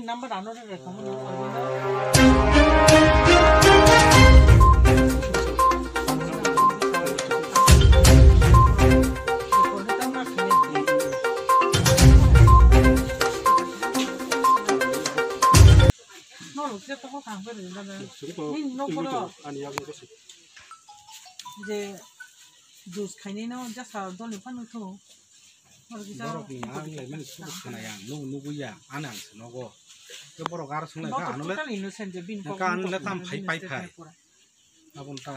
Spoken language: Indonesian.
number ano re kamu no no kita kok sampai di sana ini no pura je jus kaini no jasa doni panu tuh borok ni ang lai man su kana yang nu ya anan no go ke borok ar sungai ka anu le ka anu le tam phai pai thai abun ta